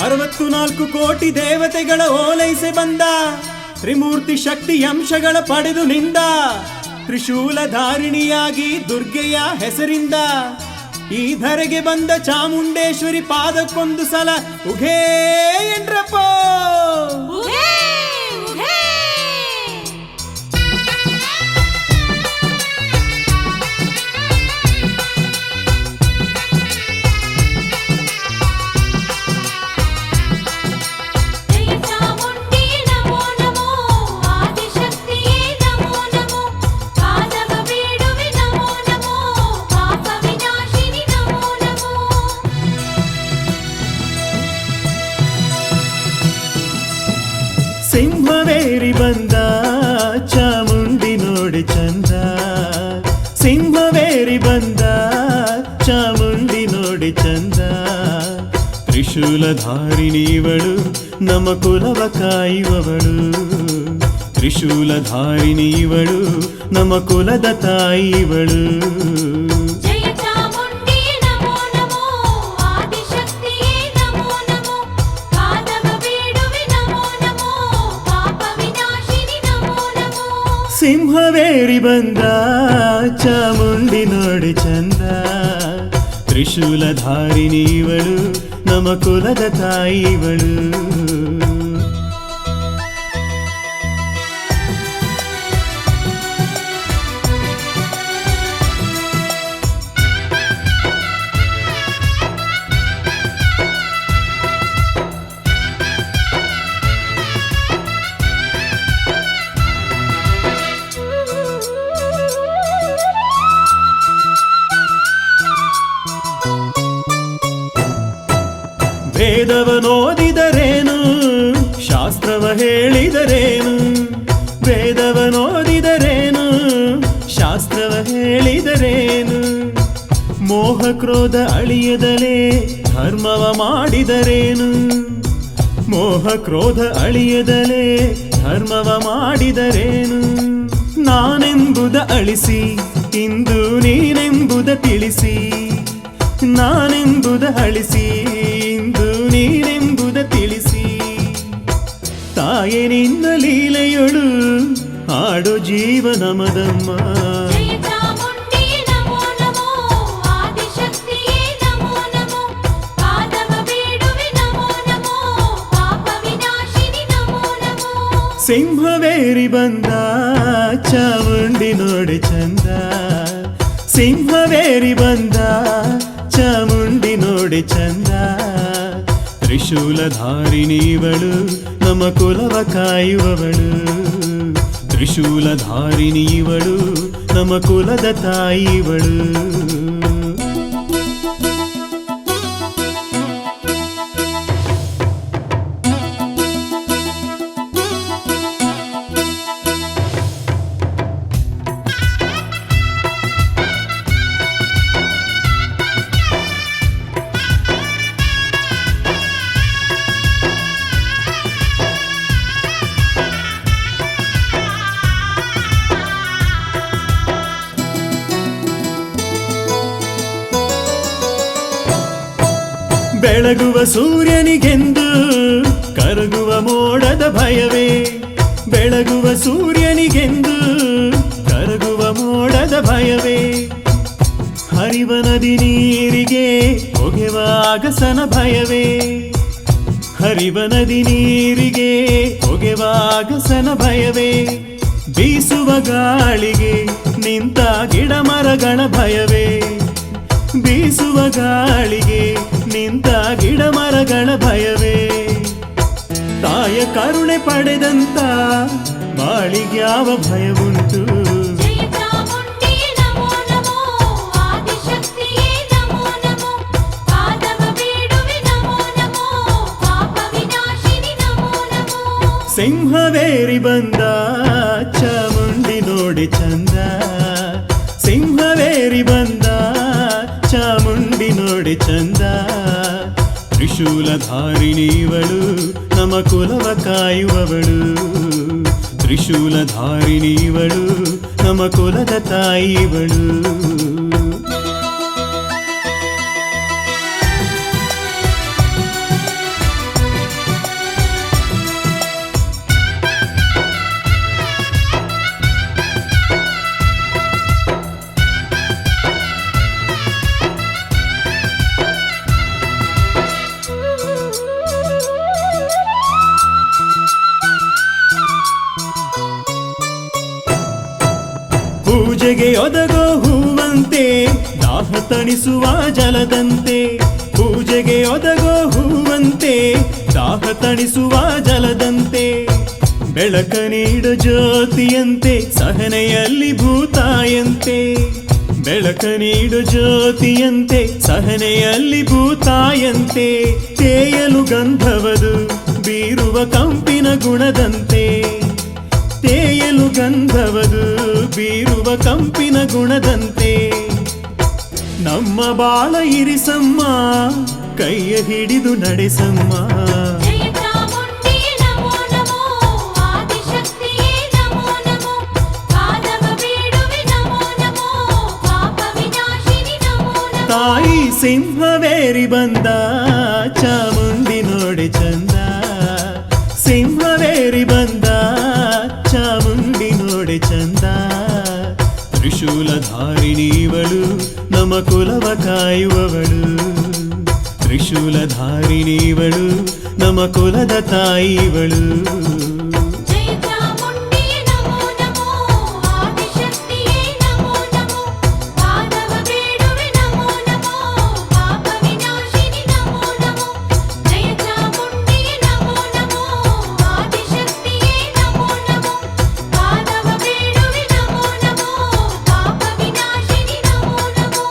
64 ಕೋಟಿ ದೇವತೆಗಳ ಓಲೈಸೆ ಬಂದ ತ್ರಿಮೂರ್ತಿ ಶಕ್ತಿ ಅಂಶಗಳ ಪಡೆದು ನಿಂದ ತ್ರಿಶೂಲಧಾರಿಣಿಯಾಗಿ ದುರ್ಗೆಯ ಹೆಸರಿಂದ ಈ ಧರೆಗೆ ಬಂದ ಚಾಮುಂಡೇಶ್ವರಿ ಪಾದಕ್ಕೊಂದು ಸಲ ಉಘೇ ಎಂಡ್ರಪ್ಪ. ಸಿಂಹವೇರಿ ಬಂದ ಚಾಮುಂಡಿ ನೋಡಿ ಚಂದ, ಸಿಂಹವೇರಿ ಬಂದ ಚಾಮುಂಡಿ ನೋಡಿ ಚಂದ. ತ್ರಿಶೂಲಧಾರಿಣಿವಳು ನಮ್ಮ ಕುಲವ ಕಾಯುವವಳು, ತ್ರಿಶೂಲಧಾರಿಣಿವಳು ನಮ್ಮ ಕುಲದ ತಾಯಿವಳು. ಸಿಂಹವೇರಿ ಬಂದ ಚಾಮುಂಡಿ ನೋಡಿ ಚಂದ, ತ್ರಿಶೂಲಧಾರಿಣಿವಳು ನಮ್ಮ ಕುಲದ ತಾಯಿವಳು. ವೇದವನೋದಿದರೇನು ಶಾಸ್ತ್ರವ ಹೇಳಿದರೇನು, ವೇದವನೋದಿದರೇನು ಶಾಸ್ತ್ರವ ಹೇಳಿದರೇನು. ಮೋಹ ಕ್ರೋಧ ಅಳಿಯದಲೇ ಧರ್ಮವ ಮಾಡಿದರೇನು, ಮೋಹ ಕ್ರೋಧ ಅಳಿಯದಲೇ ಧರ್ಮವ ಮಾಡಿದರೇನು. ನಾನೆಂಬುದ ಅಳಿಸಿ ಇಂದು ನೀನೆಂಬುದ ತಿಳಿಸಿ, ನಾನೆಂಬುದ ಅಳಿಸಿ ಇಂದು ನೀನೆಂಬುದ ತಿಳಿಸಿ. ತಾಯೆ ನಿನ್ನ ಲೀಲೆಯೊಳು ಆಡೋ ಜೀವ ನಮದಮ್ಮ. ಸಿಂಹವೇರಿ ಬಂದ ಚಾಮುಂಡಿ ನೋಡಿ ಚಂದ, ಸಿಂಹವೇರಿ ಬಂದ ಚಾಮುಂಡಿ ನೋಡಿ ಚಂದ. ತ್ರಿಶೂಲಧಾರಿಣಿವಳು ನಮ್ಮ ಕುಲವ ಕಾಯುವವಳು, ತ್ರಿಶೂಲಧಾರಿಣಿವಳು ನಮ್ಮ ಕುಲದ ತಾಯಿವಳು. ಬೆಳಗುವ ಸೂರ್ಯನಿಗೆಂದು ಕರಗುವ ಮೋಡದ ಭಯವೇ, ಬೆಳಗುವ ಸೂರ್ಯನಿಗೆಂದು ಕರಗುವ ಮೋಡದ ಭಯವೇ. ಹರಿವ ನದಿ ನೀರಿಗೆ ಒಗೆವ ಅಗಸನ ಭಯವೇ, ಹರಿವ ನದಿ ನೀರಿಗೆ ಒಗೆವ ಅಗಸನ ಭಯವೇ. ಬೀಸುವ ಗಾಳಿಗೆ ನಿಂತ ಗಿಡ ಮರಗಳ ಭಯವೇ, ಬೀಸುವ ಗಾಳಿಗೆ ನಿಂತ ಗಿಡ ಮರಗಳ ಭಯವೇ. ತಾಯ ಕರುಣೆ ಪಡೆದಂತ ಬಾಳಿಗ್ಯಾವ ಭಯವುಂಟು. ಸಿಂಹವೇರಿ ಬಂದ ಚಾಮುಂಡಿ ನೋಡಿ ಚಂದ, ಸಿಂಹವೇರಿ ಬಂದ ಚಾಮುಂಡಿ ನೋಡಿ ಚಂದ. ತ್ರಿಶೂಲಧಾರಿಣಿವಳು ನಮ್ಮ ಕುಲವ ಕಾಯುವವಳು, ತ್ರಿಶೂಲಧಾರಿಣಿವಳು ನಮ್ಮ ಕುಲದ ತಾಯಿವಳು. ಪೂಜೆಗೆ ಒದಗೋ ಹೂವಂತೆ ದಾಹ ತಣಿಸುವ ಜಲದಂತೆ ಪೂಜೆಗೆ ಒದಗೋ ಹೂವಂತೆ ದಾಹ ತಣಿಸುವ ಜಲದಂತೆ ಬೆಳಕ ನೀಡು ಜ್ಯೋತಿಯಂತೆ ಸಹನೆಯಲ್ಲಿ ಭೂತಾಯಂತೆ ಬೆಳಕ ನೀಡು ಜ್ಯೋತಿಯಂತೆ ಸಹನೆಯಲ್ಲಿ ಭೂತಾಯಂತೆ ತೇಯಲು ಗಂಧವದು ಬೀರುವ ಕಂಪಿನ ಗುಣದಂತೆ ತೇಯಲು ಗಂಧವದು ಬೀರುವ ಕಂಪಿನ ಗುಣದಂತೆ ನಮ್ಮ ಬಾಳ ಇರಿಸಮ್ಮ ಕೈಯ ಹಿಡಿದು ನಡೆಸಮ್ಮ ಜಯ ಚಾಮುಂಡಿ ನಮೋ ನಮೋ ಆದಿಶಕ್ತಿಯೇ ನಮೋ ನಮೋ ಪಾದವ ಬೇಡುವೆ ನಮೋ ನಮೋ ಪಾಪ ವಿನಾಶಿನಿ ನಮೋ ನಮೋ ತಾಯಿ ಸಿಂಹವೇರಿ ಬಂದ ಚಾಮುಂಡಿ ನೋಡಿ ಚಂದ ಸಿಂಹವೇರಿ ಬಂದ ಚಾಮುಂಡಿ ನೋಡಿ ಚಂದ ತ್ರಿಶೂಲಧಾರಿಣಿವಳು ನಮ ಕುಲವ ಕಾಯುವವಳು ತ್ರಿಶೂಲಧಾರಿಣಿವಳು ನಮ ಕುಲದ ತಾಯಿವಳು ಜಯ ಚಾಮುಂಡಿ ನಮೋ ನಮೋ ಆದಿಶಕ್ತಿಯೇ ನಮೋ ನಮೋ ಪಾದವ ಬೇಡುವೆ ನಮೋ ನಮೋ ಪಾಪ ವಿನಾಶಿನಿ ನಮೋ ನಮೋ ಜಯ ಚಾಮುಂಡಿ ನಮೋ ನಮೋ ಆದಿಶಕ್ತಿಯೇ ನಮೋ ನಮೋ ಪಾದವ ಬೇಡುವೆ ನಮೋ ನಮೋ ಪಾಪ ವಿನಾಶಿನಿ ನಮೋ ನಮೋ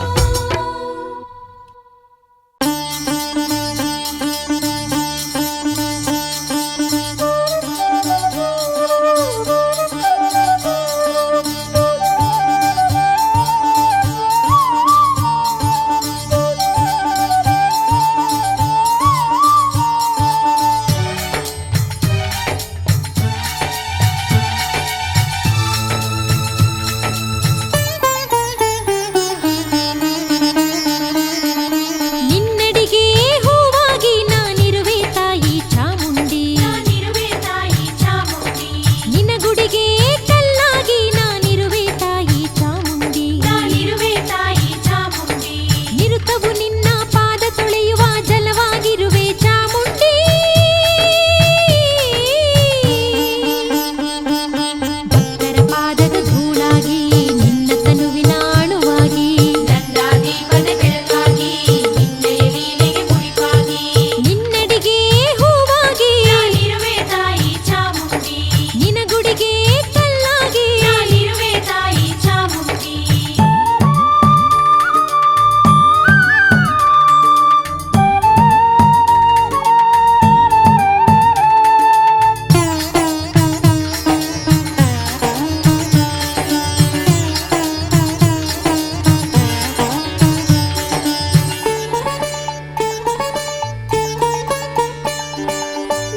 ನಿನ್ನಡಿಗೆ ಹೂವಾಗಿ ನಾನಿರುವೆ ತಾಯಿ ಚಾಮುಂಡಿ ನಾನಿರುವೆ ತಾಯಿ ಚಾಮುಂಡಿ ನಿನ್ನ ಗುಡಿಗೆ ಕಲ್ಲಾಗಿ ನಾನಿರುವೆ ತಾಯಿ ಚಾಮುಂಡಿ ನಾನಿರುವೆ ತಾಯಿ ಚಾಮುಂಡಿ ನಿರುತವು ನಿನ್ನ ಪಾದ ತೊಳೆಯುವ ಜಲವಾಗಿರುವೆ ಚಾಮುಂಡಿ ಭಕ್ತರ ಪಾದದ ಧೂಳಾಗಿ ನಿನ್ನ ತನುವಿನ ಅಣುವಾಗಿ ನಂದಾದೀಪದ ಬೆಳಕಾಗಿ ನಿನ್ನೆಯ ಲೀಲೆಗೆ ಮುಡಿಪಾಗಿ ನಿನ್ನಡಿಗೆ ಹೂವಾಗಿ ನಾನಿರುವೆ ತಾಯಿ ಚಾಮುಂಡಿ ನಿನ್ನ ಗುಡಿಗೆ ಕಲ್ಲಾಗಿ ನಾನಿರುವೆ ತಾಯಿ ಚಾಮುಂಡಿ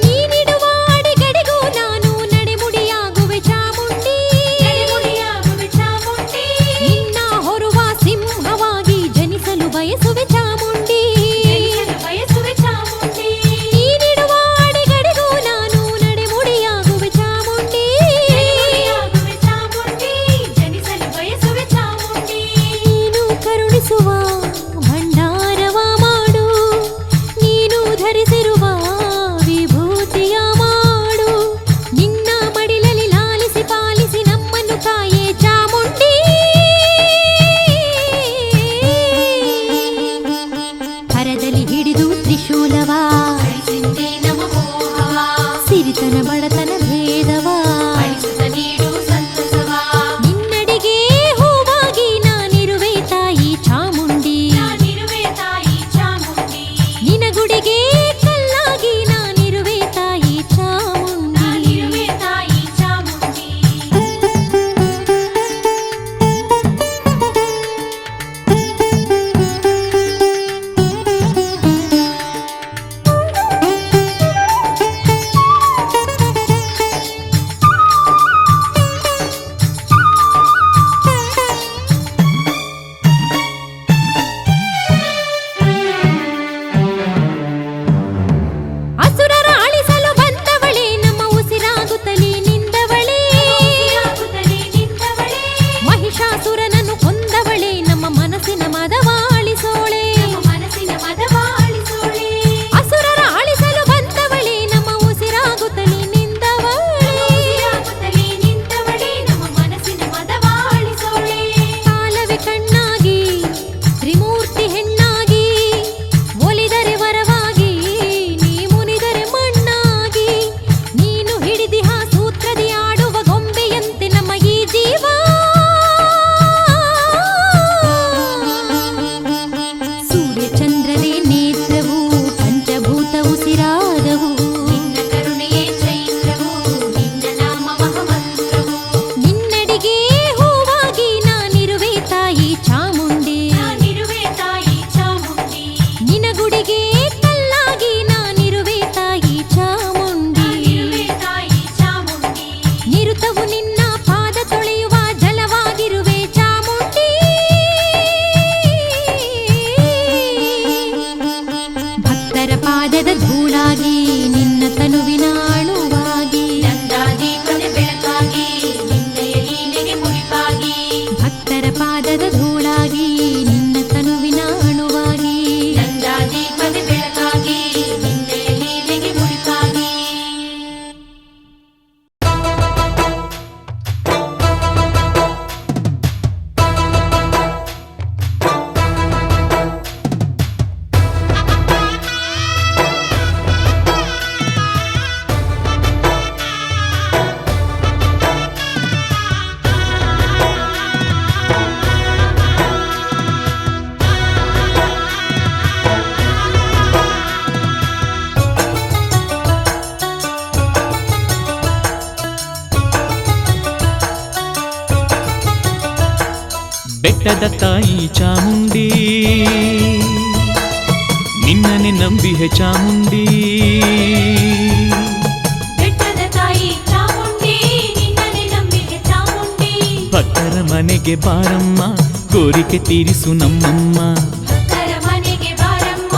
ನೀನಿಡುವ ಅಡಿಗಡಿಗೂ ನಾನು ನಡೆಮುಡಿಯಾಗುವೆ ಚಾಮುಂಡಿ ನಡೆಮುಡಿಯಾಗುವೆ ಚಾಮುಂಡಿ ನಿನ್ನ ಹೊರುವ ಸಿಂಹವಾಗಿ ಜನಿಸಲು ಬಯಸುವೆ ಚಾಮುಂಡಿ ಜನಿಸಲು ಬಯಸುವೆ ಚಾಮುಂಡಿ ನೀನಿಡುವ ಅಡಿಗಡಿಗೂ ನಾನು ನಡೆಮುಡಿಯಾಗುವೆ ಚಾಮುಂಡಿ ನಡೆಮುಡಿಯಾಗುವೆ ಚಾಮುಂಡಿ ಜನಿಸಲು ಬಯಸುವೆ ಚಾಮುಂಡಿ ನೀನು ಕರುಣಿಸುವ ಭಂಡಾರವ ಮಾಡು ನೀನು ಧರಿಸಿರುವ ವಿಭೂತಿಯ ಮಾಡು ನಿನ್ನ ಮಡಿಲಲ್ಲಿ ಲಾಲಿಸಿ ಪಾಲಿಸಿ ನಮ್ಮನ್ನು ಕಾಯೇ ಚಾಮುಂಡಿ ಹರದಲ್ಲಿ ಹಿಡಿದು ತ್ರಿಶೂಲವ ಅಳಿಸಿದ್ದೆ ನಮ ಮೋಹವ ಸಿರಿತನ ಬಡತನ ಭೇದವ ಅಳಿಸುತ್ತ ನೀಡು ಸಂತಸವ ನಿನ್ನಡಿಗೆ ಹೂವಾಗಿ ನಾನಿರುವೆ ತಾಯಿ ಚಾಮುಂಡಿ ನಾನಿರುವೆ ತಾಯಿ ಚಾಮುಂಡಿ ನಿನ ಗುಡಿಗೆ ಕಲ್ಲಾಗಿ ನಾನಿರುವೆ ತಾಯಿ ಚಾಮುಂಡಿ ನಾನಿರುವೆ ತಾಯಿ ಚಾಮುಂಡಿ ಅಸುರರ ಅಳಿಸಲು ಬಂದವಳೆ ನಮ್ಮ ಉಸಿರಾಗುತ್ತಲೇ ನಿಂದವಳೆ ಮಹಿಷಾಸುರನನ್ನು ಕೊಂದವಳೆ ನಮ್ಮ ಮನಸ್ಸಿನ ಮದವ ಅಳಿಸೋಳೆ ಅಸುರರ ಅಳಿಸಲು ಬಂದವಳೆ ನಮ್ಮ ಉಸಿರಾಗುತ್ತಲೇ ನಿಂದವಳೆ ನಮ್ಮ ಮನಸ್ಸಿನ ಮದವ ಅಳಿಸೋಳೆ ಪಾದದ ಧೂಳಾಗಿ ನಿನ್ನ ತನುವಿನ ಅಣುವಾಗಿ ನಂದಾದೀಪದ ಬೆಳಕಾಗಿ ನಿನ್ನೆಯ ಲೀಲೆಗೆ ಮುಡಿಪಾಗಿ ಬೆಟ್ಟದ ತಾಯಿ ಚಾಮುಂಡಿ ನಿನ್ನನೆ ನಂಬಿಹೆ ಚಾಮುಂಡಿ ಬೆಟ್ಟದ ತಾಯಿ ಚಾಮುಂಡಿ ನಿನ್ನನೆ ನಂಬಿಕೆ ಚಾಮುಂಡಿ ಭಕ್ತರ ಮನೆಗೆ ಬಾರಮ್ಮ ಕೋರಿಕೆ ತೀರಿಸು ನಮ್ಮಮ್ಮ ಭಕ್ತರ ಮನೆಗೆ ಬಾರಮ್ಮ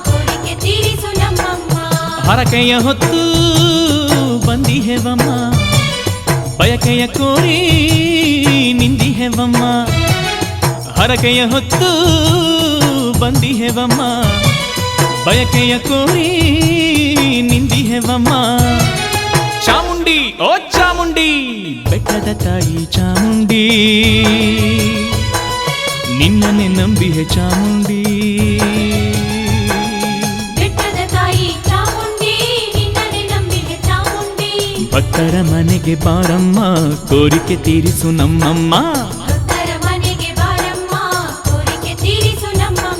ಕೋರಿಕೆ ತೀರಿಸು ನಮ್ಮಮ್ಮ ಹರಕೆಯ ಹೊತ್ತು ಬಂದಿಹೆವಮ್ಮ ಬಯಕೆಯ ಕೋರಿ ನಿಂದಿಹೆವಮ್ಮ ಹರಕೆಯ ಹೊತ್ತು ಬಂದಿಹೆವಮ್ಮ ಬಯಕೆಯ ಕೋರಿ ನಿಂದಿಹೆವಮ್ಮ ಚಾಮುಂಡಿ ಓ ಚಾಮುಂಡಿ ಬೆಟ್ಟದ ತಾಯಿ ಚಾಮುಂಡಿ ನಿನ್ನನೆ ನಂಬಿಹೆ ಚಾಮುಂಡಿ ಬೆಟ್ಟದ ತಾಯಿ ಚಾಮುಂಡಿ ನಿನ್ನನೆ ನಂಬಿಕೆ ಚಾಮುಂಡಿ ಭಕ್ತರ ಮನೆಗೆ ಬಾರಮ್ಮ ಕೋರಿಕೆ ತೀರಿಸು ನಮ್ಮಮ್ಮ ಭಕ್ತರ ಮನೆಗೆ ಬಾರಮ್ಮ ಕೋರಿಕೆ ತೀರಿಸು ನಮ್ಮಮ್ಮ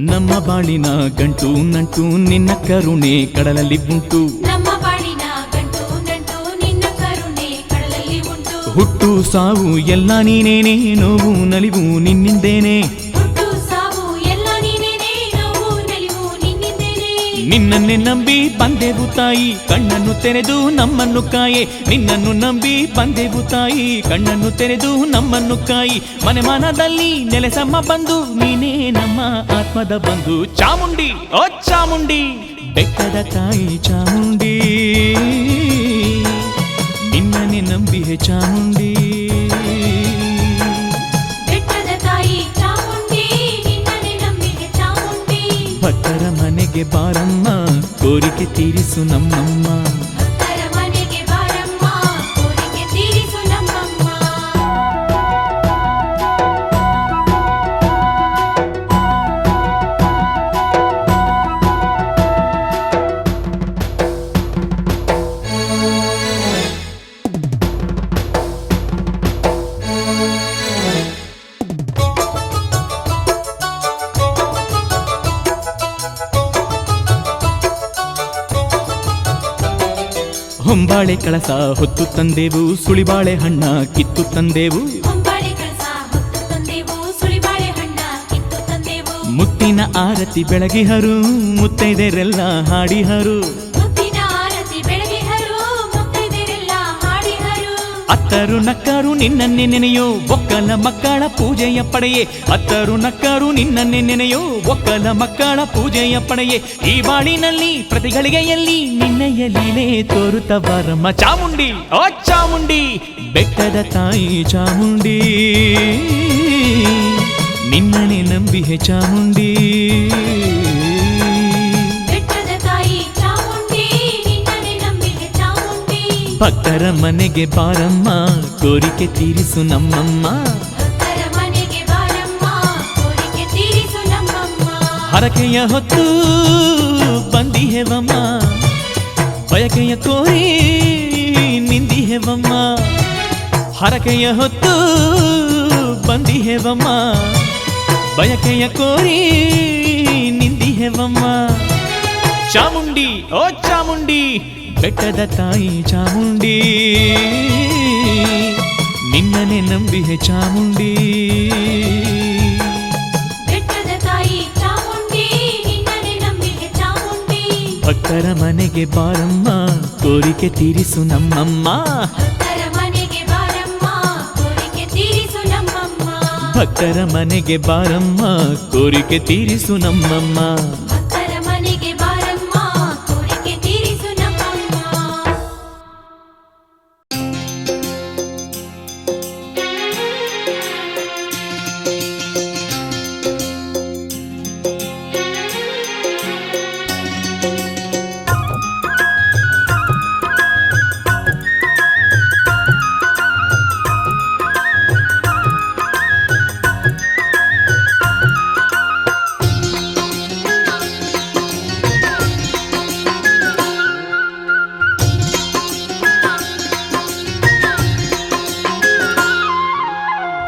ನಮ್ಮ ಬಾಳಿನ ಗಂಟು ನಂಟು ನಿನ್ನ ಕರುಣೆ ಕಡಲಲ್ಲಿ ಉಂಟು ನಮ್ಮ ಬಾಳಿನ ಗಂಟು ನಂಟು ನಿನ್ನ ಕರುಣೆ ಕಡಲಲ್ಲಿ ಉಂಟು ಹುಟ್ಟು ಸಾವು ಎಲ್ಲ ನೀನೇನೆ ನೋವು ನಲಿವು ನಿನ್ನಿಂದೇನೆ ಹುಟ್ಟು ಸಾವು ಎಲ್ಲ ನೀನೇನೆ ನೋವು ನಲಿವು ನಿನ್ನಿಂದೇನೆ ನಿನ್ನನ್ನೇ ನಂಬಿ ಬಂದೆವು ತಾಯಿ ಕಣ್ಣನ್ನು ತೆರೆದು ನಮ್ಮನ್ನು ಕಾಯೆ ನಿನ್ನನ್ನು ನಂಬಿ ಬಂದೆವು ತಾಯಿ ಕಣ್ಣನ್ನು ತೆರೆದು ನಮ್ಮನ್ನು ಕಾಯಿ ಮನೆ ಮನದಲ್ಲಿ ನೆಲೆಸಮ್ಮ ಬಂದು ನೀನೇ ನಮ್ಮ ಆತ್ಮದ ಬಂಧು ಚಾಮುಂಡಿ ಓ ಚಾಮುಂಡಿ ಬೆಟ್ಟದ ತಾಯಿ ಚಾಮುಂಡಿ ನಿನ್ನನೆ ನಂಬಿಹೆ ಚಾಮುಂಡಿ ಬೆಟ್ಟದ ತಾಯಿ ಚಾಮುಂಡಿ ನಿನ್ನನೆ ನಂಬಿಕೆ ಚಾಮುಂಡಿ ಭಕ್ತರ ಮನೆಗೆ ಬಾರಮ್ಮ ಕೋರಿಕೆ ತೀರಿಸು ನಮ್ಮಮ್ಮ ಭಕ್ತರ ಮನೆಗೆ ಬಾರಮ್ಮ ಕೋರಿಕೆ ತೀರಿಸು ನಮ್ಮಮ್ಮ ಹೊಂಬಾಳೆ ಕಳಸ ಹೊತ್ತು ತಂದೆವು ಸುಳಿಬಾಳೆ ಹಣ್ಣ ಕಿತ್ತು ತಂದೆವು ಹೊಂಬಾಳೆ ಕಳಸ ಹೊತ್ತು ತಂದೆವು ಸುಳಿಬಾಳೆ ಹಣ್ಣ ಕಿತ್ತು ತಂದೆವು ಮುತ್ತಿನ ಆರತಿ ಬೆಳಗಿಹರು ಮುತ್ತೈದೆರೆಲ್ಲ ಹಾಡಿಹರು ಮುತ್ತಿನ ಆರತಿ ಬೆಳಗಿಹರು ಮುತ್ತೈದೆರೆಲ್ಲ ಹಾಡಿಹರು ಅತ್ತರು ನಕ್ಕರು ನಿನ್ನನ್ನೇ ನೆನೆಯೋ ಒಕ್ಕಲ ಮಕ್ಕಳ ಪೂಜೆಯ ಪಡೆಯೇ ಅತ್ತರು ನಕ್ಕರು ನಿನ್ನನ್ನೇ ನೆನೆಯೋ ಒಕ್ಕಲ ಮಕ್ಕಳ ಪೂಜೆಯ ಪಡೆಯೇ ಈ ಬಾಳಿನಲ್ಲಿ ಪ್ರತಿಗಳಿಗೆಯಲ್ಲಿ ನಿನ್ನೆಯ ಲೀಲೆ ತೋರುತ್ತ ಬಾರಮ್ಮ ಚಾಮುಂಡಿ ಓ ಚಾಮುಂಡಿ ಬೆಟ್ಟದ ತಾಯಿ ಚಾಮುಂಡಿ ನಿನ್ನನೆ ನಂಬಿಹೆ ಚಾಮುಂಡಿ ಬೆಟ್ಟದ ತಾಯಿ ಚಾಮುಂಡಿ ನಿನ್ನನೆ ನಂಬಿಕೆ ಚಾಮುಂಡಿ ಭಕ್ತರ ಮನೆಗೆ ಬಾರಮ್ಮ ಕೋರಿಕೆ ತೀರಿಸು ನಮ್ಮಮ್ಮ ಭಕ್ತರ ಮನೆಗೆ ಬಾರಮ್ಮ ಕೋರಿಕೆ ತೀರಿಸು ನಮ್ಮಮ್ಮ ಹರಕೆಯ ಹೊತ್ತು ಬಂದಿಹೆವಮ್ಮ ಬಯಕೆಯ ಕೋರಿ ನಿಂದಿಹೆವಮ್ಮ ಹರಕೆಯ ಹೊತ್ತು ಬಂದಿಹೆವಮ್ಮ ಬಯಕೆಯ ಕೋರಿ ನಿಂದಿಹೆವಮ್ಮ ಚಾಮುಂಡಿ ಓ ಚಾಮುಂಡಿ ಬೆಟ್ಟದ ತಾಯಿ ಚಾಮುಂಡಿ ನಿನ್ನನೆ ನಂಬಿಹೆ ಚಾಮುಂಡಿ. ಬೆಟ್ಟದ ತಾಯಿ ಚಾಮುಂಡಿ ನಿನ್ನನೆ ನಂಬಿಹೆ ಚಾಮುಂಡಿ. ಭಕ್ತರ ಮನೆಗೆ ಬಾರಮ್ಮ ಕೋರಿಕೆ ತೀರಿಸು ನಮ್ಮಮ್ಮ. ಭಕ್ತರ ಮನೆಗೆ ಬಾರಮ್ಮ ಕೋರಿಕೆ ತೀರಿಸು ನಮ್ಮಮ್ಮ. ಭಕ್ತರ ಮನೆಗೆ ಬಾರಮ್ಮ ಕೋರಿಕೆ ತೀರಿಸು ನಮ್ಮಮ್ಮ. ಭಕ್ತರ ಮನೆಗೆ ಬಾರಮ್ಮ ಕೋರಿಕೆ ತೀರಿಸು ನಮ್ಮಮ್ಮ.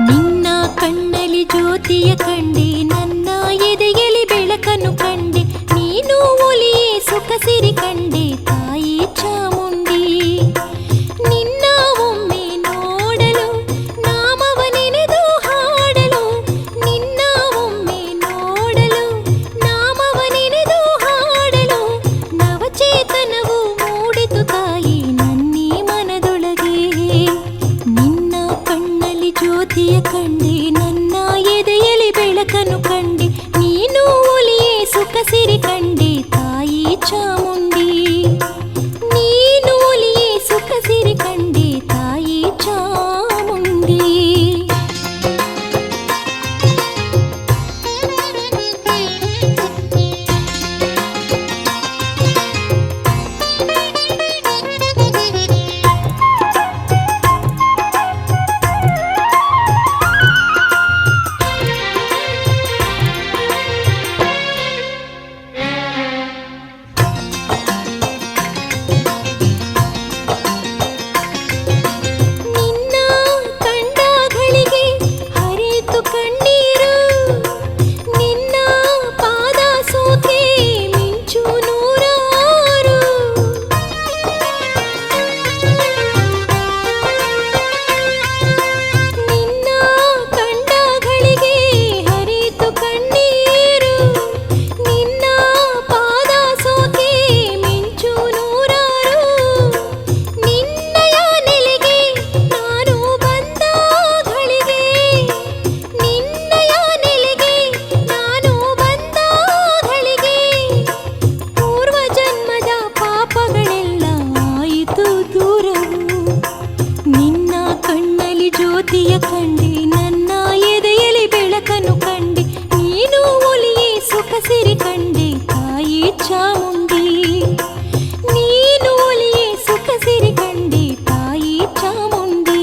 ನಿನ್ನ ಕಣ್ಣಲ್ಲಿ ಜ್ಯೋತಿಯ ಕಂಡೆ, ನನ್ನ ಎದೆಯಲ್ಲಿ ಬೆಳಕನ್ನು ಕಂಡೆ, ನೀನು ಒಲಿಯೇ ಸುಖ ಸಿರಿ ಕಂಡೆ ತಾಯಿ ಚಾಮುಂಡಿ. ನಿನ್ನ ಒಮ್ಮೆ ನೋಡಲು ನಾಮವ ನೆನೆದು ಹಾಡಲು, ನಿನ್ನ ಒಮ್ಮೆ ನೋಡಲು ನಾಮವ ನೆನೆದು ಹಾಡಲು, ನವಚೇತನವು ಮೂಡಿತು ತಾಯಿ ನನ್ನೀ ಮನದೊಳಗೆ. ನಿನ್ನ ಕಣ್ಣಲ್ಲಿ ಜ್ಯೋತಿಯ ಕಂಡೆ, ನನ್ನ ಎದೆಯಲ್ಲಿ ಬೆಳಕನ್ನು ಕಂಡೆ, ನೀನು ಒಲಿಯೇ ಸುಖ ಸಿರಿ ಕಂಡೆ ತಾಯಿ ಚಾಮುಂಡಿ. ನೀನು ಒಲಿಯೇ ಸುಖ ಸಿರಿ ಕಂಡೆ ತಾಯಿ ಚಾಮುಂಡಿ. ನಿನ್ನ ಕಂಡಗಳಿಗೆ ಹರಿತು ಕಣ್ಣೀರು, ನಿನ್ನ ಪಾದ ಸೋಕೆ ಮಿಂಚು ನೂರಾರು. ನಿನ್ನ ಕಂಡಗಳಿಗೆ ಹರಿತು ಕಣ್ಣೀರು, ನಿನ್ನ ಪಾದ ಸೋಕೆ ಮಿಂಚು ನೂರಾರು. ನಿನ್ನಯ ನೆಲೆಗೆ ನಾನು ಬಂದ ಘಳಿಗೆ, ನಿನ್ನಯ ನೆಲೆಗೆ ನಾನು ಬಂದ ಘಳಿಗೆ, ಪೂರ್ವ ಜನ್ಮದ ಪಾಪಗಳೆಲ್ಲ ಆಯಿತು ದೂರವು. ನಿನ್ನ ಕಣ್ಣಲ್ಲಿ ಜ್ಯೋತಿಯ ಕಂಡೆ, ನನ್ನ ಎದೆಯಲ್ಲಿ ಬೆಳಕನ್ನು ಕಂಡೆ, ನೀನು ಒಲಿಯೇ ಸುಖ ಸಿರಿ ಕಂಡೆ ತಾಯಿ ಚಾಮುಂಡಿ. ನೀನು ಒಲಿಯೇ ಸುಖ ಸಿರಿ ಕಂಡೆ ತಾಯಿ ಚಾಮುಂಡಿ.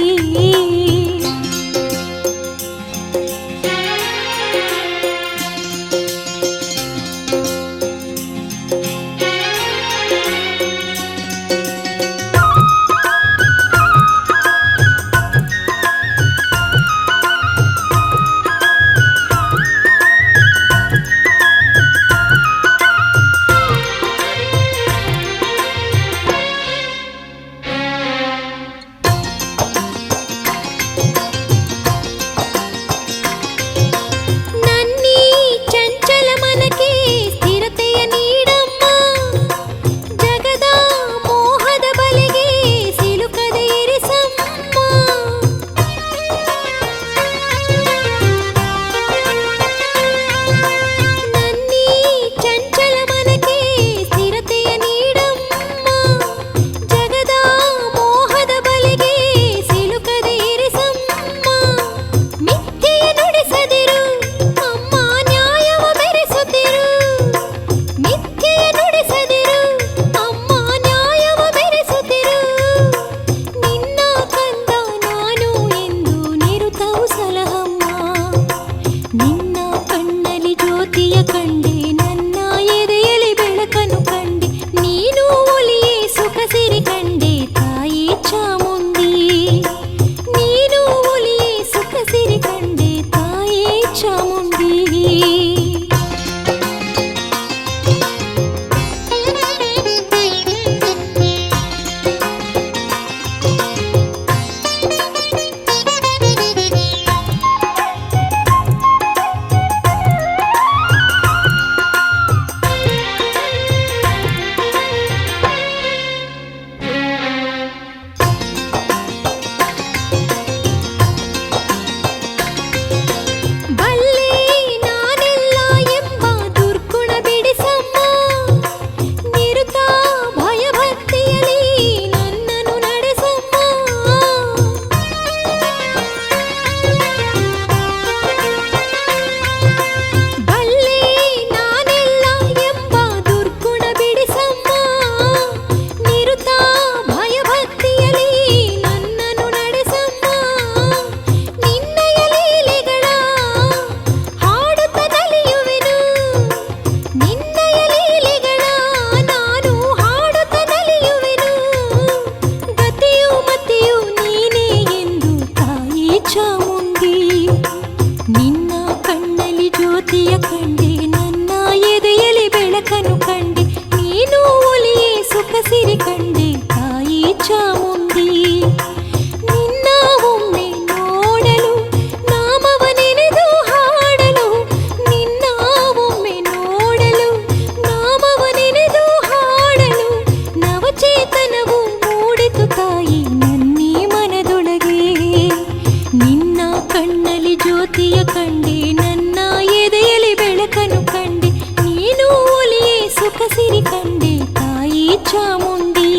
ಕಣ್ಣಲ್ಲಿ ಜ್ಯೋತಿಯ ಕಂಡೆ ನನ್ನ ಎದೆಯಲ್ಲಿ ಬೆಳಕನ್ನು ಕಂಡೆ ನೀನು ಒಲಿಯೇ ಸುಖ ಸಿರಿ ಕಂಡೆ ತಾಯಿ ಚಾಮುಂಡಿ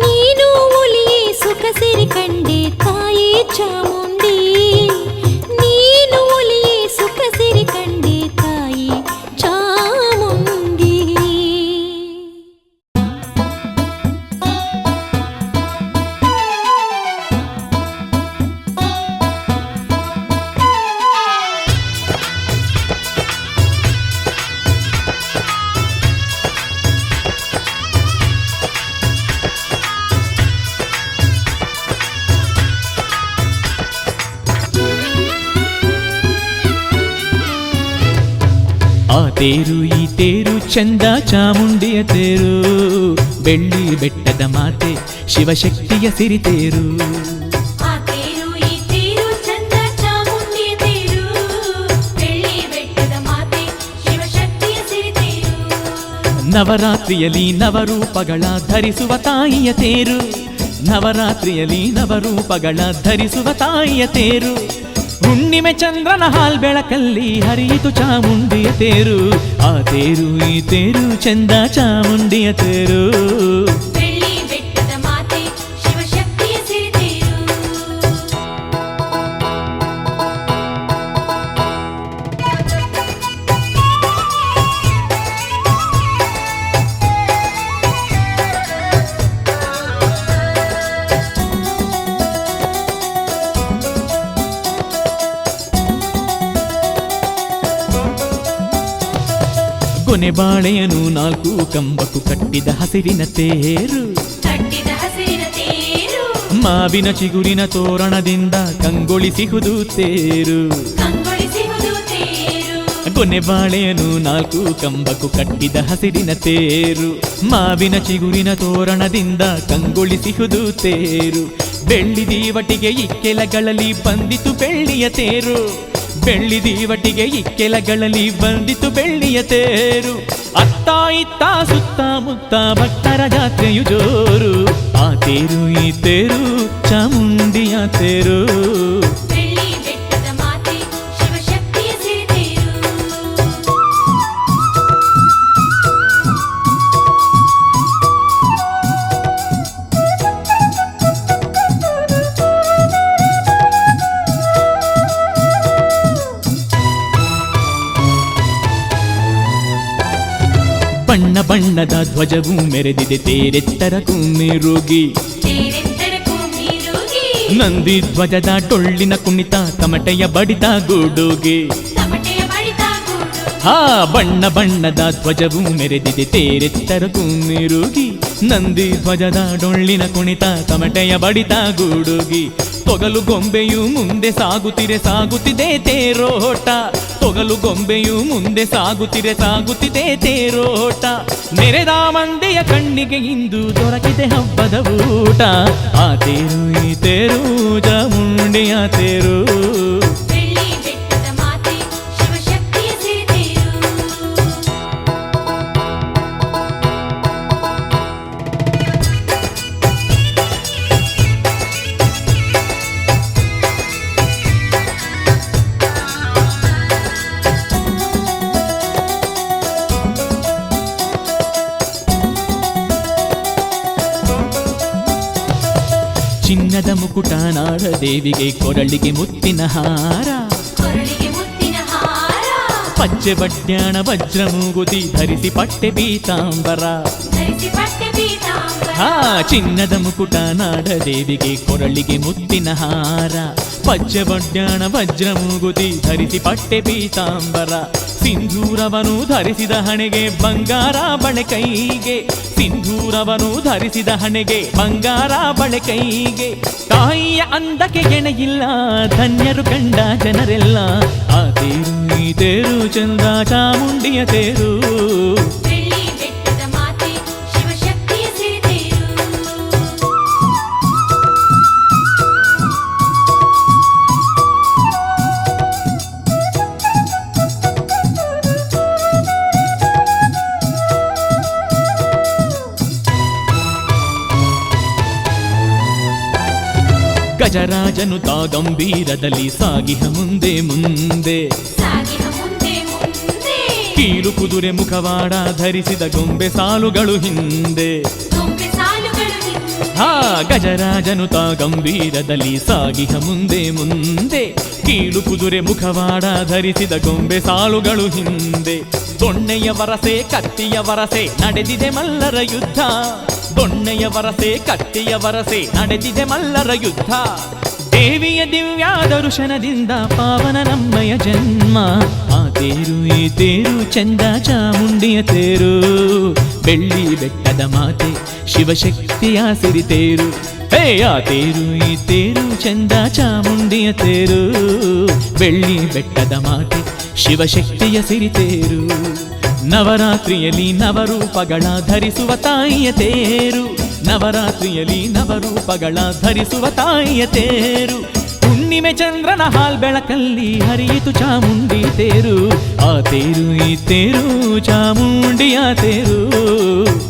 ನೀನು ಒಲಿಯೇ ಸುಖ ಸಿರಿ ಕಂಡೆ ತಾಯಿ ಚಾಮುಂಡಿ ನೀನು ಒಲಿಯೇ ಸುಖ ಸಿರಿ ಕಂಡೆ ತಾಯಿ ಚಾಮುಂಡಿ. ಆ ತೇರು ಈ ತೇರು ಚಂದ ಚಾಮುಂಡಿಯ ತೇರು ಬೆಳ್ಳಿ ಬೆಟ್ಟದ ಮಾತೆ ಶಿವಶಕ್ತಿಯ ಸಿರಿತೇರು. ಆ ತೇರು ಈ ತೇರು ಚಂದ ಚಾಮುಂಡಿಯ ತೇರು ಬೆಳ್ಳಿ ಬೆಟ್ಟದ ಮಾತೆ ಶಿವಶಕ್ತಿಯ ಸಿರಿತೇರು. ನವರಾತ್ರಿಯಲ್ಲಿ ನವರೂಪಗಳ ಧರಿಸುವ ತಾಯಿಯ ತೇರು ನವರಾತ್ರಿಯಲ್ಲಿ ನವರೂಪಗಳ ಧರಿಸುವ ತಾಯಿಯ ತೇರು. ಹುಣ್ಣಿಮೆ ಚಂದ್ರನ ಹಾಲ್ ಬೆಳಕಲ್ಲಿ ಹರಿಯಿತು ಚಾಮುಂಡಿಯ ತೇರು. ಆ ತೇರು ಈ ತೇರು ಚಂದ ಚಾಮುಂಡಿಯ ತೇರು. ಬೆಳ್ಳಿ ಬೆಟ್ಟದ ಮಾತೆ ಶಿವಶಕ್ತಿಯ ಸಿರಿತೇರು. ಕೊನೆ ಬಾಳೆಯನು ನಾಲ್ಕು ಕಂಬಕ್ಕೂ ಕಟ್ಟಿದ ಹಸಿರಿನ ತೇರು. ಕಟ್ಟಿದ ಹಸಿರಿನ ತೇರು ಮಾವಿನ ಚಿಗುರಿನ ತೋರಣದಿಂದ ಕಂಗೊಳಿಸಿಹುದು ತೇರು. ಕಂಗೊಳಿಸುವುದು ತೇರು. ಕೊನೆ ಬಾಳೆಯನು ನಾಲ್ಕು ಕಂಬಕ್ಕೂ ಕಟ್ಟಿದ ಹಸಿರಿನ ತೇರು. ಮಾವಿನ ಚಿಗುರಿನ ತೋರಣದಿಂದ ಕಂಗೊಳಿಸಿಹುದು ತೇರು. ಬೆಳ್ಳಿ ದೀವಟಿಗೆ ಇಕ್ಕೆಲಗಳಲ್ಲಿ ಬಂದಿತು ಬೆಳ್ಳಿಯ ತೇರು. ಬೆಳ್ಳಿ ದೀವಟಿಗೆ ಇಕ್ಕೆಲಗಳಲ್ಲಿ ಬಂದಿತು ಬೆಳ್ಳಿಯ ತೇರು. ಅತ್ತ ಇತ್ತ ಸುತ್ತ ಮುತ್ತ ಭಕ್ತರ ಜಾತ್ರೆಯು ಜೋರು. ಆ ತೇರು ಈ ತೇರು ಚಾಮುಂಡಿಯ ತೇರು. ಬೆಳ್ಳಿ ಬೆಟ್ಟದ ಮಾತೆ ಶಿವಶಕ್ತಿಯ ಸಿರಿತೇರು. ಬಣ್ಣ ಬಣ್ಣದ ಧ್ವಜವು ಮೆರೆದಿದೆ ತೇರೆತ್ತರಕ್ಕೂ ಮಿರುಗಿ. ತೇರೆತ್ತರಕ್ಕೂ ಮೀರುಗಿ ನಂದಿ ಧ್ವಜದ ಟೊಳ್ಳಿನ ಕುಣಿತ ತಮಟೆಯ ಬಡಿತ ಗೂಡುಗೆ. ತಮಟೆಯ ಬಡಿತ ಗೂಡು. ಹಾ ಬಣ್ಣ ಬಣ್ಣದ ಧ್ವಜವು ಮೆರೆದಿದೆ ತೇರೆತ್ತರಕ್ಕೂ ಮಿರುಗಿ. ನಂದಿ ಧ್ವಜದ ಡೊಳ್ಳಿನ ಕುಣಿತ ತಮಟೆಯ ಬಡಿತ ಗೂಡುಗಿ. ತೊಗಲು ಗೊಂಬೆಯು ಮುಂದೆ ಸಾಗುತ್ತಿದೆ ತೇರೋಟ. ತೊಗಲು ಗೊಂಬೆಯು ಮುಂದೆ ಸಾಗುತ್ತಿದೆ ತೇರೋಟ. ನೆರೆದ ಮಂದಿಯ ಕಣ್ಣಿಗೆ ಇಂದು ದೊರಕಿದೆ ಹಬ್ಬದ ಊಟ. ಆ ತೇರು ಈ ತೇರು ಚಾಮುಂಡಿಯ ತೇರು. ಬೆಳ್ಳಿ ಬೆಟ್ಟದ ಮಾತೆ ಶಿವಶಕ್ತಿಯ ಸಿರಿತೇರು. ಚಿನ್ನದ ಮುಕುಟ ನಾಡ ದೇವಿಗೆ ಕೊರಳಿಗೆ ಮುತ್ತಿನ ಹಾರ. ಕೊರಳಿಗೆ ಮುತ್ತಿನ ಹಾರ ಪಚ್ಚೆ ಬಡ್ಯಾಣ ವಜ್ರ ಮೂಗುತಿ ಧರಿಸಿ ಪಟ್ಟೆ ಪೀತಾಂಬರ. ಧರಿಸಿ ಪಟ್ಟೆ ಪೀತಾಂಬರ. ಹಾ ಚಿನ್ನದ ಮುಕುಟ ನಾಡ ದೇವಿಗೆ ಕೊರಳಿಗೆ ಮುತ್ತಿನ ಹಾರ. ಪಚ್ಚೆ ಬಡ್ಯಾಣ ವಜ್ರ ಮೂಗುತಿ ಧರಿಸಿ ಪಟ್ಟೆ ಪೀತಾಂಬರ. ಸಿಂಧೂರವನು ಧರಿಸಿದ ಹಣೆಗೆ ಬಂಗಾರ ಬಳೆ ಕೈಗೆ. ಸಿಂಧೂರವನು ಧರಿಸಿದ ಹಣೆಗೆ ಬಂಗಾರ ಬಳೆ ಕೈಗೆ. ತಾಯಿಯ ಅಂದಕ್ಕೆ ಗೆಣೆಯಿಲ್ಲ ಧನ್ಯರು ಕಂಡ ಜನರೆಲ್ಲ. ಆ ತೇರು ಈ ತೇರು ಚಂದ ಚಾಮುಂಡಿಯ ತೇರು. ಬೆಳ್ಳಿ ಬೆಟ್ಟದ ಮಾತೆ ಶಿವಶಕ್ತಿಯ ಸಿರಿತೇರು. ಗಜರಾಜನು ತಾ ಗಂಭೀರದಲ್ಲಿ ಸಾಗಿಹ ಮುಂದೆ ಮುಂದೆ ಸಾಗಿಹ ಮುಂದೆ ಮುಂದೆ ಕೀಲು ಕುದುರೆ ಮುಖವಾಡ ಧರಿಸಿದ ಗೊಂಬೆ ಸಾಲುಗಳು ಹಿಂದೆ ಗೊಂಬೆ ಸಾಲುಗಳು ಹಿಂದೆ ಹಾ ಗಜರಾಜನು ತಾ ಗಂಭೀರದಲ್ಲಿ ಸಾಗಿಹ ಮುಂದೆ ಮುಂದೆ ಕೀಲು ಕುದುರೆ ಮುಖವಾಡ ಧರಿಸಿದ ಗೊಂಬೆ ಸಾಲುಗಳು ಹಿಂದೆ ದೊಣ್ಣೆಯ ವರಸೆ ಕತ್ತಿಯ ವರಸೆ ನಡೆದಿದೆ ಮಲ್ಲರ ಯುದ್ಧ ದೊಣ್ಣೆಯ ವರಸೆ ಕತ್ತಿಯ ವರಸೆ ನಡೆದಿದೆ ಮಲ್ಲರ ಯುದ್ಧ ದೇವಿಯ ದಿವ್ಯ ದರ್ಶನದಿಂದ ಪಾವನ ನಮ್ಮಯ ಜನ್ಮ ಆ ತೇರು ಈ ತೇರು ಚಂದ ಚಾಮುಂಡಿಯ ತೇರು ಬೆಳ್ಳಿ ಬೆಟ್ಟದ ಮಾತೆ ಶಿವಶಕ್ತಿಯ ಸಿರಿತೇರು ಹೇ ಆ ತೇರು ಈ ತೇರು ಚಂದ ಚಾಮುಂಡಿಯ ತೇರು ಬೆಳ್ಳಿ ಬೆಟ್ಟದ ಮಾತೆ ಶಿವಶಕ್ತಿಯ ಸಿರಿತೇರು ನವರಾತ್ರಿಯಲ್ಲಿ ನವರೂಪಗಳ ಧರಿಸುವ ತಾಯಿಯ ತೇರು ನವರಾತ್ರಿಯಲ್ಲಿ ನವರೂಪಗಳ ಧರಿಸುವ ತಾಯಿಯ ತೇರು ಹುಣ್ಣಿಮೆ ಚಂದ್ರನ ಹಾಲ್ ಬೆಳಕಲ್ಲಿ ಹರಿಯಿತು ಚಾಮುಂಡಿ ತೇರು ಆ ತೇರು ಈ ತೇರು ಚಾಮುಂಡಿಯ ತೇರು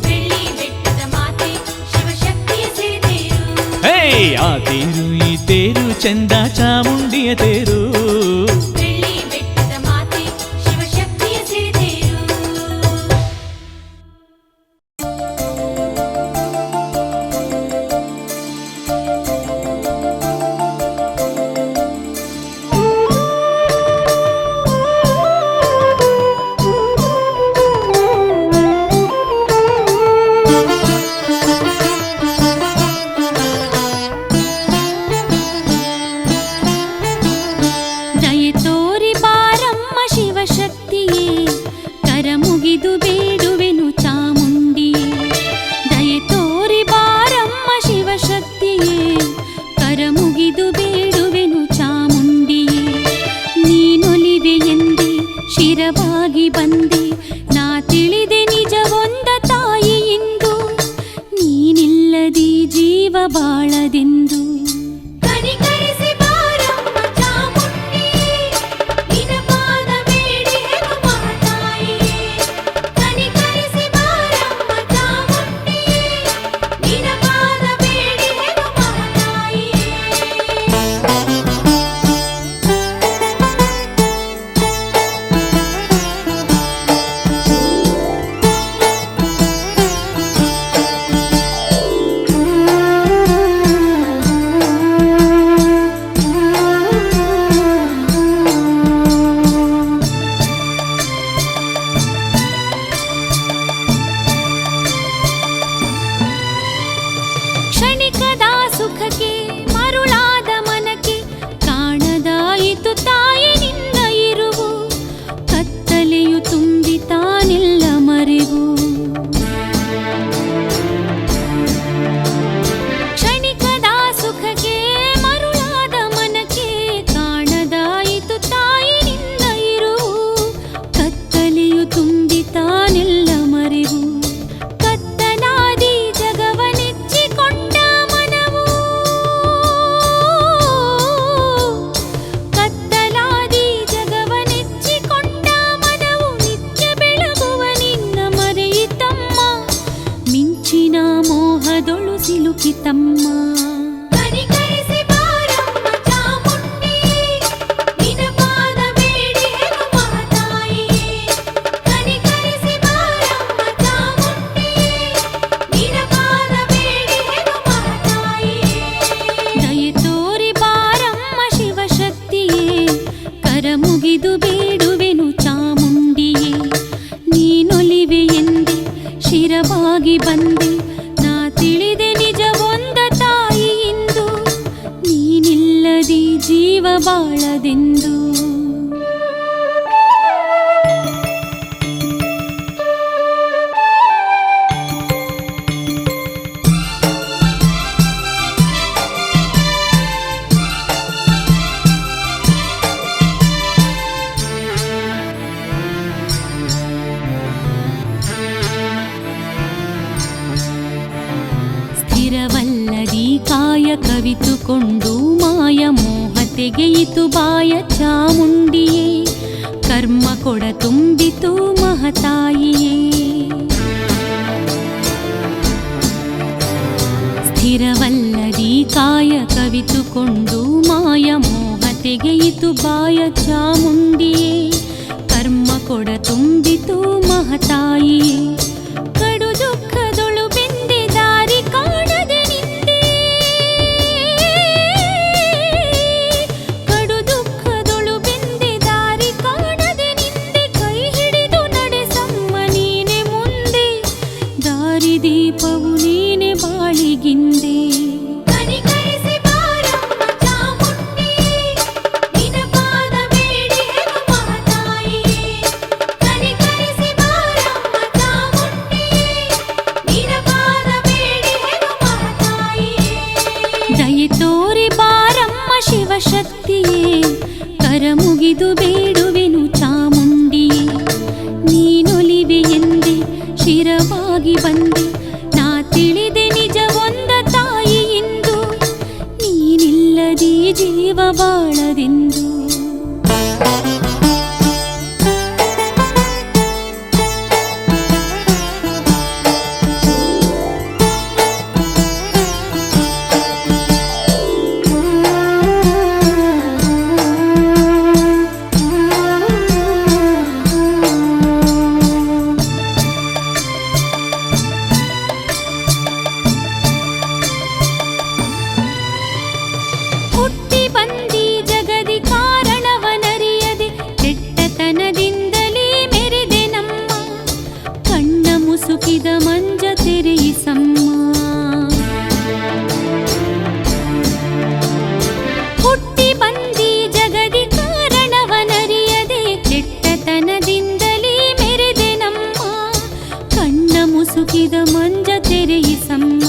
ಬೆಳ್ಳಿ ಬೆಟ್ಟದ ಮಾತೆ ಶಿವಶಕ್ತಿಯ ಸಿರಿತೇರು ಹೇ ಆ ತೇರು ಈ ತೇರು ಚಂದ ಚಾಮುಂಡಿಯ ತೇರು ಬೆಳ್ಳಿ ಬೆಟ್ಟದ ಮಾತೆ ಶಿವಶಕ್ತಿಯ ಸಿರಿತೇರು ದಯೆ ತೋರಿ ಬಾರಮ್ಮ ಶಿವಶಕ್ತಿಯೇ ಕರ ಮುಗಿದು ಬೇಡುವೆನು ಚಾಮುಂಡಿಯೇ ದಯೆ ತೋರಿ ಬಾರಮ್ಮ ಶಿವಶಕ್ತಿಯೇ ಕರ ಮುಗಿದು ಬೇಡುವೆನು ಚಾಮುಂಡಿಯೇ ನೀನೊಲಿವೆ ಎಂದೆ ಶಿರವಾಗಿ ಬಂದೆ ನಾ ತಿಳಿದೆ ನಿಜವೊಂದ ತಾಯಿ ಇಂದು ನೀನಿಲ್ಲದಿ ಜೀವ ಬಾಳದೆಂದು ಕನಿಕರಿಸಿ ಬಾರಮ್ಮ ಚಾಮುಂಡಿ ನಿನ ಪಾದ ಬೇಡಿ ಹೆಗು ಮಹಾತಾಯಿಯೇ ಕನಿಕರಿಸಿ ಬಾರಮ್ಮ ಚಾಮುಂಡಿ ನಿನ ಪಾದ ಬೇಡಿ ಹೆಗು ಮಹಾತಾಯಿಯೇ ಕ್ಷಣಿಕದ ಸುಖಕ್ಕೆ ಮರುಳಾದ ಮನಕ್ಕೆ ಕಾಣದಾಯಿತು ತಾಯಿ ನಿನ್ನ ಇರುವು ಕತ್ತಲೆಯು ತುಂಬಿ ತಾನೆಲ್ಲ ಮರೆವು ಕ್ಷಣಿಕದ ಸುಖಕ್ಕೆ ಮರುಳಾದ ಮನಕ್ಕೆ ಕಾಣದಾಯಿತು ತಾಯಿ ನಿನ್ನ ಇರುವು ಕತ್ತಲೆಯು ತುಂಬಿ ತಾನೆಲ್ಲ ಮರೆವು ಕತ್ತಲಾದಿ ಜಗವನೆಚ್ಚಿಕೊಂಡ ಮನವು ಕತ್ತಲಾದಿ ಜಗವನೆಚ್ಚಿಕೊಂಡ ಮನವು ನಿತ್ಯ ಬೆಳಗುವ ನಿನ್ನ ಮರೆಯಿತಮ್ಮ ಮಿಂಚಿನ ಮೋಹದೊಳು ಸಿಲುಕಿತಮ್ಮ ಕನಿಕರಿಸಿ ಬಾರಮ್ಮ ಚಾಮುಂಡಿ ನಿನ ಪಾದ ಬೇಡಿ ಹೆಗು ಮಹಾತಾಯಿಯೇ ಕನಿಕರಿಸಿ ಬಾರಮ್ಮ ಚಾಮುಂಡಿ ನಿನ ಪಾದ ಬೇಡಿ ಹೆಗು ಮಹಾತಾಯಿಯೇ ದಯೆ ತೋರಿ ಬಾರಮ್ಮ ಶಿವಶಕ್ತಿಯೇ ಕರ ಮುಗಿದು ಬೇಡುವೆನು ಚಾಮುಂಡಿಯೇ ನೀನೊಲಿವೆ ಎಂದೆ ಶಿರವಾಗಿ ಬಂದೆ ನಾ ತಿಳಿದೆ ನಿಜವೊಂದ ತಾಯಿ ಇಂದು ನೀನಿಲ್ಲದಿ ಜೀವ ಬಾಳದೆಂದು ಸ್ಥಿರವಲ್ಲದಿ ಕಾಯ ಕವಿತುಕೊಂಡು ಮಾಯ ಮೋಹ ತೆಗೆಯಿತು ಬಾಯ ಚಾಮುಂಡಿಯೇ ಕರ್ಮ ಕೊಡ ತುಂಬಿತು ಮಹತಾಯಿಯೇ ಸ್ಥಿರವಲ್ಲದಿ ಕಾಯ ಕವಿತುಕೊಂಡು ಮಾಯ ಮೋಹ ತೆಗೆಯಿತು ಬಾಯ ಚಾಮುಂಡಿಯೇ ಕರ್ಮ ಕೊಡ ತುಂಬಿತು ಮಹತಾಯಿಯೇ ಕಡು ದುಃಖದೊಳು ಬೆಂದೆ ದಾರಿ ಕಾಣದೆ ನಿಂದೆ ಕಡು ದುಃಖದೊಳು ಬೆಂದೆ ದಾರಿ ಕಾಣದೆ ನಿಂದೆ ಕೈ ಹಿಡಿದು ನಡೆಸಮ್ಮ ನೀನೆ ಮುಂದೆ ದಾರಿ ದೀಪವು ನೀನೆ ಬಾಳಿಗಿಂದೆ ಕನಿಕರಿಸಿ ಬಾರಮ್ಮ ಚಾಮುಂಡಿಯೇ ನಿನ ಪಾದ ಬೇಡಿ ಹೆನು ಮಹತಾಯಿಯೇ ಕನಿಕರಿಸಿ ಬಾರಮ್ಮ ಚಾಮುಂಡಿಯೇ ನಿನ ಪಾದ ಬೇಡಿ ಹೆನು ಮಹತಾಯಿಯೇ ದಯೆ ತೋರಿ ಬಾರಮ್ಮ ಶಿವಶಕ್ತಿಯೇ ಕರ ಮುಗಿದು ಬೇಡುವೆನು ಚಾಮುಂಡಿಯೇ ನೀನೊಲಿವೆ ಎಂದೆ ಶಿರವಾಗಿ ಬಂದೆ ನಾ ತಿಳಿದೆ ನಿಜ ಒಂದ ತಾಯಿ ಇಂದು ನೀನಿಲ್ಲದಿ ಜೀವ ಬಾಳದೆಂದು ಹುಟ್ಟಿ ಬಂದಿ ಜಗದಿ ಕಾರಣವನರಿಯದೆ ಕೆಟ್ಟತನದಿಂದಲೇ ಮೆರೆದೆ ನಮ್ಮ ಕಣ್ಣ ಮುಸುಕಿದ ಮಂಜ ತೆರೆಯಿಸಮ್ಮ ಹುಟ್ಟಿ ಬಂದಿ ಜಗದಿ ಕಾರಣವನರಿಯದೆ ಕೆಟ್ಟತನದಿಂದಲೇ ಮೆರೆದೆ ನಮ್ಮ ಕಣ್ಣ ಮುಸುಕಿದ ಮಂಜ ತೆರೆಯಿಸಮ್ಮ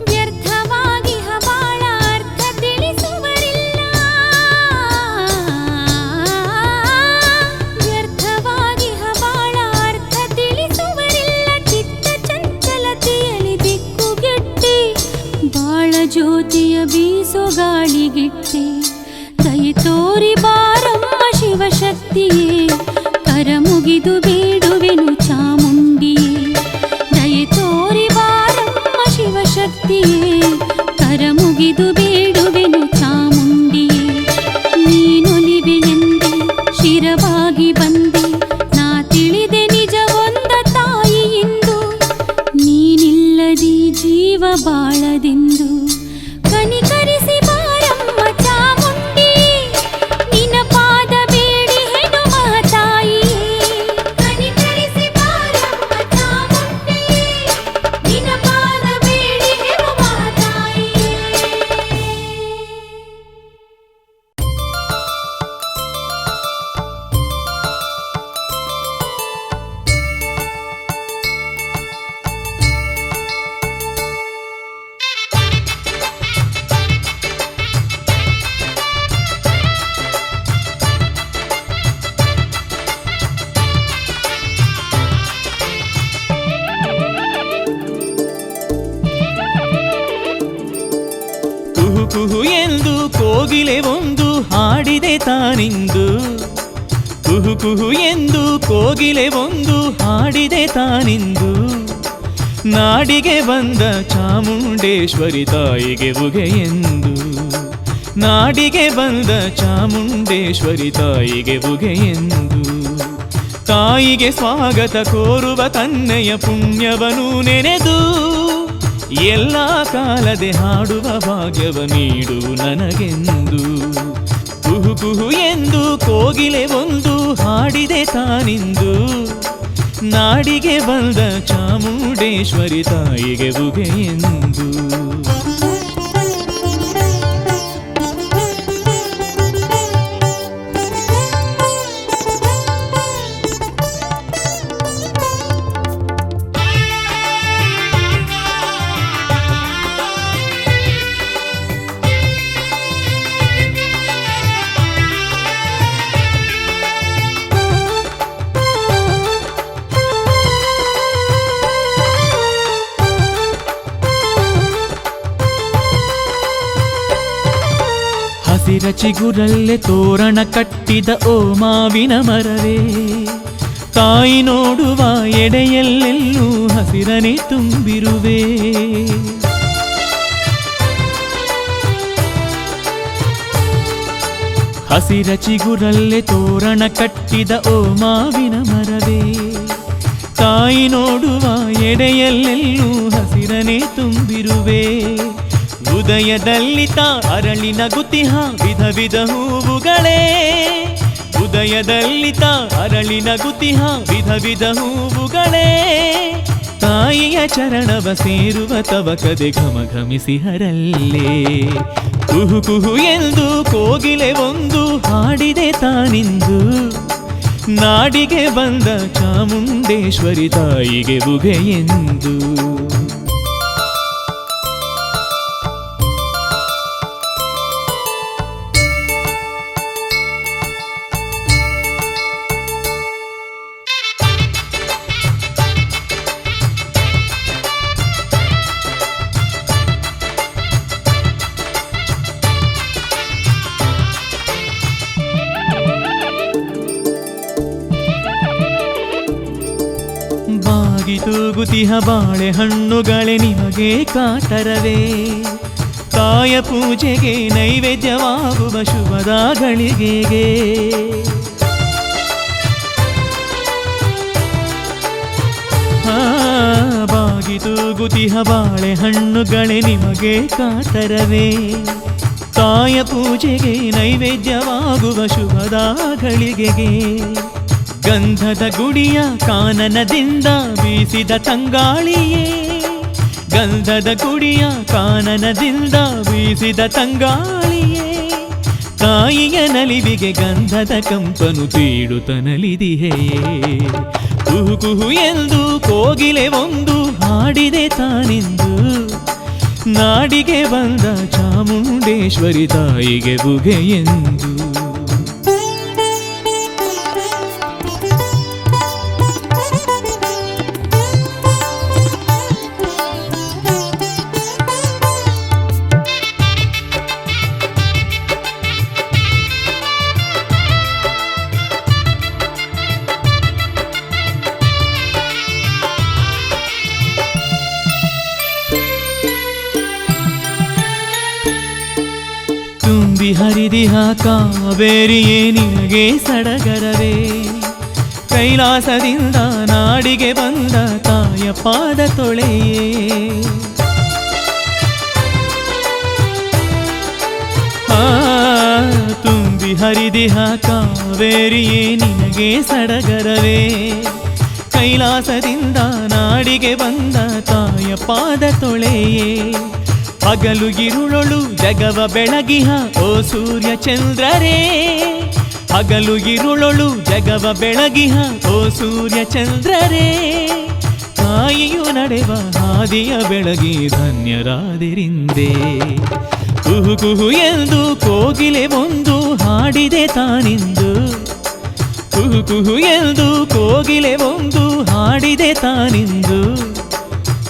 ವ್ಯರ್ಥವಾಗಿ ಹವಾಳ ಅರ್ಥ ತಿಳಿಸುವರಿಲ್ಲ ವ್ಯರ್ಥವಾಗಿ ಹವಾಳ ಅರ್ಥ ತಿಳಿಸುವರಿಲ್ಲ ಚಿತ್ತ ಚಂಚಲತೆಯಲ್ಲಿ ದಿಕ್ಕುಗೆಟ್ಟೆ ಬಾಳ ಜ್ಯೋತಿಯ ಬೀಸೋ ಗಾಳಿಗಿಟ್ಟೆ ದಯೆ ತೋರಿ ಬಾರಮ್ಮ ಶಿವಶಕ್ತಿಯೇ ಕರ ಮುಗಿದು ಬೇಡುವೆನು ಚಾಮುಂಡಿಯೇ ದಯೆ ತೋರಿ ಬಾರಮ್ಮ ಶಿವಶಕ್ತಿಯೇ ಕರ ಮುಗಿದು ಬೇಡುವೆನು ಚಾಮುಂಡಿಯೇ ನೀನೊಲಿವೆ ಎಂದೆ ಶಿರವಾಗಿ ಬಂದೆ ನಾ ತಿಳಿದೆ ನಿಜ ಒಂದ ತಾಯಿ ಇಂದು ನೀನಿಲ್ಲದಿ ಜೀವ ಬಾಳದೆಂದು ಕನಿಕರಿಸಿ ಬಾರಮ್ಮ ಚಾಮುಂಡಿ ನಿನ ಪಾದ ಬೇಡಿ ಹೆನು ಮಹತಾಯಿಯೇ ಕನಿಕರಿಸಿ ಬಾರಮ್ಮ ಚಾಮುಂಡಿಯೇ ನಿನ ಪಾದ ಬೇಡಿ ಹೆನು ಮಹತಾಯಿಯೇ ಕುಹು ಕುಹು ಎಂದು ಕೋಗಿಲೆ ಒಂದು ಹಾಡಿದೆ ತಾನಿಂದು ಕುಹು ಕುಹು ಎಂದು ಕೋಗಿಲೆ ಒಂದು ಹಾಡಿದೆ ತಾನಿಂದು ನಾಡಿಗೆ ಬಂದ ಚಾಮುಂಡೇಶ್ವರಿ ತಾಯಿಗೆ ಉಗೆ ಎಂದು ನಾಡಿಗೆ ಬಂದ ಚಾಮುಂಡೇಶ್ವರಿ ತಾಯಿಗೆ ಉಗೆ ಎಂದು ತಾಯಿಗೆ ಸ್ವಾಗತ ಕೋರುವ ತನ್ನೆಯ ಪುಣ್ಯವನ್ನು ನೆನೆದು ಎಲ್ಲ ಕಾಲದೆ ಹಾಡುವ ಭಾಗ್ಯವ ನೀಡು ನನಗೆಂದು ಕುಹು ಕುಹು ಎಂದು ಕೋಗಿಲೆ ಒಂದು ಹಾಡಿದೆ ತಾನಿಂದು ನಾಡಿಗೆ ಬಂದ ಚಾಮುಂಡೇಶ್ವರಿ ತಾಯಿಗೆ ಉಗೆ ಎಂದು ಹಸಿರ ಚಿಗುರಲ್ಲೇ ತೋರಣ ಕಟ್ಟಿದ ಓ ಮಾವಿನ ಮರವೇ ತಾಯಿ ನೋಡುವ ಎಡೆಯಲ್ಲೆಲ್ಲೂ ಹಸಿರನೆ ತುಂಬಿರುವೆ ಹಸಿರ ಚಿಗುರಲ್ಲೇ ತೋರಣ ಕಟ್ಟಿದ ಓ ಮಾವಿನ ಮರವೇ, ತಾಯಿ ನೋಡುವ ಎಡೆಯಲ್ಲೆಲ್ಲೂ ಹಸಿರನೇ ತುಂಬಿರುವೆ. ಉದಯದಲ್ಲಿ ತಾ ಅರಳಿ ನಗುತಿಹ ವಿಧ ವಿಧ ಹೂವುಗಳೇ, ಉದಯದಲ್ಲಿ ತಾ ಅರಳಿ ನಗುತಿಹ ವಿಧ ವಿಧ ಹೂವುಗಳೇ. ತಾಯಿಯ ಚರಣವ ಸೇರುವ ತವಕದೆ ಘಮ ಘಮಿಸಿ ಹರಲ್ಲೇ. ಕುಹು ಕುಹು ಎಂದು ಕೋಗಿಲೆ ಒಂದು ಹಾಡಿದೆ ತಾನಿಂದು, ನಾಡಿಗೆ ಬಂದ ಚಾಮುಂಡೇಶ್ವರಿ ತಾಯಿಗೆ ಬುಗೆ ಎಂದು. ತೂಗುತಿಹ ಬಾಳೆಹಣ್ಣುಗಳೇ ನಿಮಗೆ ಕಾತರವೇ, ತಾಯ ಪೂಜೆಗೆ ನೈವೇದ್ಯವಾಗುವ ಶುಭದ ಗಳಿಗೆಗೆ. ಬಾಗಿ ತೂಗುತಿಹ ಬಾಳೆಹಣ್ಣುಗಳೇ ನಿಮಗೆ ಕಾತರವೇ, ತಾಯ ಪೂಜೆಗೆ ನೈವೇದ್ಯವಾಗುವ ಶುಭದ ಗಳಿಗೆಗೆ. ಗಂಧದ ಗುಡಿಯ ಕಾನನದಿಂದ ಬೀಸಿದ ತಂಗಾಳಿಯೇ, ಗಂಧದ ಗುಡಿಯ ಕಾನನದಿಂದ ಬೀಸಿದ ತಂಗಾಳಿಯೇ. ತಾಯಿಯ ನಲಿವಿಗೆ ಗಂಧದ ಕಂಪನು ತೀಡುತ್ತನಲಿದಿಹೆಯೇ. ಕುಹು ಕುಹು ಎಂದು ಕೋಗಿಲೆ ಒಂದು ಹಾಡಿದೆ ತಾನಿಂದು, ನಾಡಿಗೆ ಬಂದ ಚಾಮುಂಡೇಶ್ವರಿ ತಾಯಿಗೆ ಬುಗೆ ಎಂದು. ತುಂಬಿ ಹರಿದಿಹ ಕಾವೇರಿಯೇ ನಿನಗೆ ಸಡಗರವೇ, ಕೈಲಾಸದಿಂದ ನಾಡಿಗೆ ಬಂದ ತಾಯ ಪಾದ ತೊಳೆಯೇ. ತುಂಬಿ ಹರಿದಿಹ ಕಾವೇರಿಯೇ ನಿನಗೆ ಸಡಗರವೇ, ಕೈಲಾಸದಿಂದ ನಾಡಿಗೆ ಬಂದ ತಾಯ ಪಾದ ತೊಳೆಯೇ. ಹಗಲು ಇರುಳೊಳು ಜಗವ ಬೆಳಗಿಹ ಓ ಸೂರ್ಯ ಚಂದ್ರರೇ, ಹಗಲು ಇರುಳೊಳು ಜಗವ ಬೆಳಗಿಹ ಓ ಸೂರ್ಯ ಚಂದ್ರರೇ. ತಾಯಿಯು ನಡೆವ ಹಾದಿಯ ಬೆಳಗಿ ಧನ್ಯರಾದಿರಿಂದೆ. ಕುಹು ಕುಹು ಎಂದು ಕೋಗಿಲೆ ಒಂದು ಹಾಡಿದೆ ತಾನಿಂದು, ಕುಹು ಕುಹು ಎಂದು ಕೋಗಿಲೆ ಒಂದು ಹಾಡಿದೆ ತಾನಿಂದು,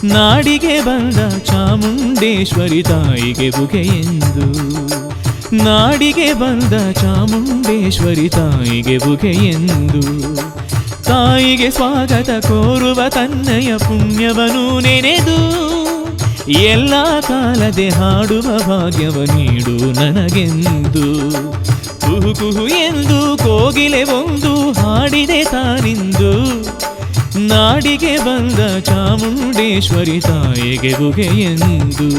ನಾಡಿಗೆ ಬಂದ ಚಾಮುಂಡೇಶ್ವರಿ ತಾಯಿಗೆ ಬುಗೆ ಎಂದು. ನಾಡಿಗೆ ಬಂದ ಚಾಮುಂಡೇಶ್ವರಿ ತಾಯಿಗೆ ಬುಗೆ ಎಂದು. ತಾಯಿಗೆ ಸ್ವಾಗತ ಕೋರುವ ತನ್ನಯ ಪುಣ್ಯವನ್ನು ನೆನೆದು, ಎಲ್ಲ ಕಾಲದೆ ಹಾಡುವ ಭಾಗ್ಯವ ನೀಡು ನನಗೆಂದು. ಕುಹು ಕುಹು ಎಂದು ಕೋಗಿಲೆ ಒಂದು ಹಾಡಿದೆ ತಾನಿಂದು, ನಾಡಿಗೆ ಬಂದ ಚಾಮುಂಡೇಶ್ವರಿ ತಾಯಿಗೆ ಬುಗೆ ಎಂದು.